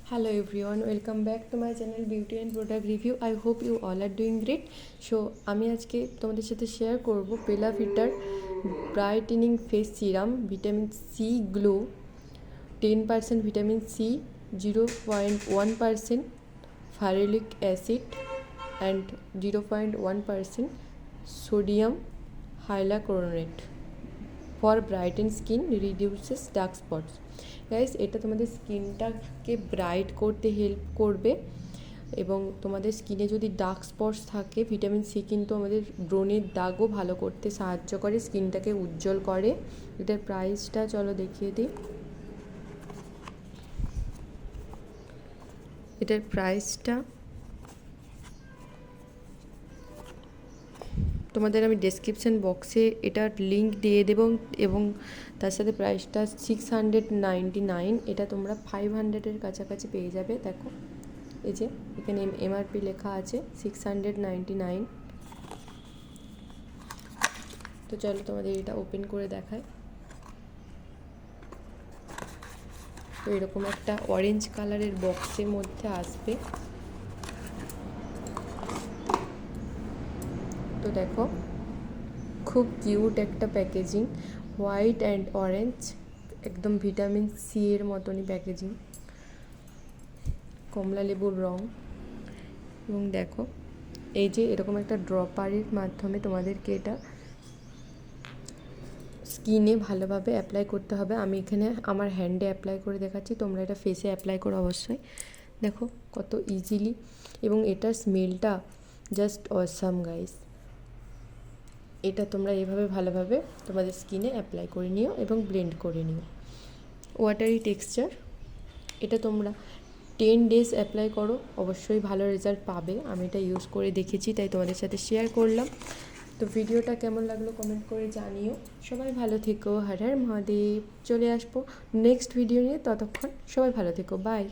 Hello everyone, welcome back to my channel Beauty and Product Review. I hope you all are doing great. So আমি আজকে তোমাদের সাথে share করব বেলা ভিটার brightening face serum vitamin C glow 10% vitamin C 0.1% ferulic acid and 0.1% sodium hyaluronate for brighten skin reduces dark spots. Guys, এটা তোমাদের স্কিনটাকে ব্রাইট করতে হেল্প করবে এবং তোমাদের স্কিনে যদি ডার্ক স্পটস থাকে, ভিটামিন সি কিন্তু আমাদের ব্রণের দাগও ভালো করতে সাহায্য করে, স্কিনটাকে উজ্জ্বল করে। এটার প্রাইসটা চলো দেখিয়ে দিই। এটার প্রাইসটা তোমাদের আমি ডেসক্রিপশান বক্সে এটার লিঙ্ক দিয়ে দেবো এবং তার সাথে প্রাইসটা 699। এটা তোমরা 500-এর কাছাকাছি পেয়ে যাবে। দেখো, এই যে এখানে এমআরপি লেখা আছে 699। তো চলো তোমাদের এটা ওপেন করে দেখায়। তো এরকম একটা অরেঞ্জ কালারের বক্সের মধ্যে আসবে। তো দেখো, খুব কিউট একটা প্যাকেজিং, হোয়াইট অ্যান্ড অরেঞ্জ, একদম ভিটামিন সি এর মতনই প্যাকেজিং, কমলা লেবুর রং। এবং দেখো, এই যে এরকম একটা ড্রপারের মাধ্যমে তোমাদেরকে এটা স্কিনে ভালোভাবে অ্যাপ্লাই করতে হবে। আমি এখানে আমার হ্যান্ডে অ্যাপ্লাই করে দেখাচ্ছি, তোমরা এটা ফেসে অ্যাপ্লাই করো অবশ্যই। দেখো কত ইজিলি, এবং এটার স্মেলটা জাস্ট অসাম গাইস। এটা তোমরা এভাবে ভালোভাবে তোমাদের স্কিনে অ্যাপ্লাই করে নিও এবং ব্লেন্ড করে নিও। ওয়াটারি টেক্সচার, এটা তোমরা 10 ডেজ অ্যাপ্লাই করো, অবশ্যই ভালো রেজাল্ট পাবে। আমি এটা ইউজ করে দেখেছি, তাই তোমাদের সাথে শেয়ার করলাম। তো ভিডিওটা কেমন লাগলো কমেন্ট করে জানিও। সবাই ভালো থেকো, হর হর মহাদেব। চলে আসবো নেক্সট ভিডিও নিয়ে, ততক্ষণ সবাই ভালো থেকো, বাই।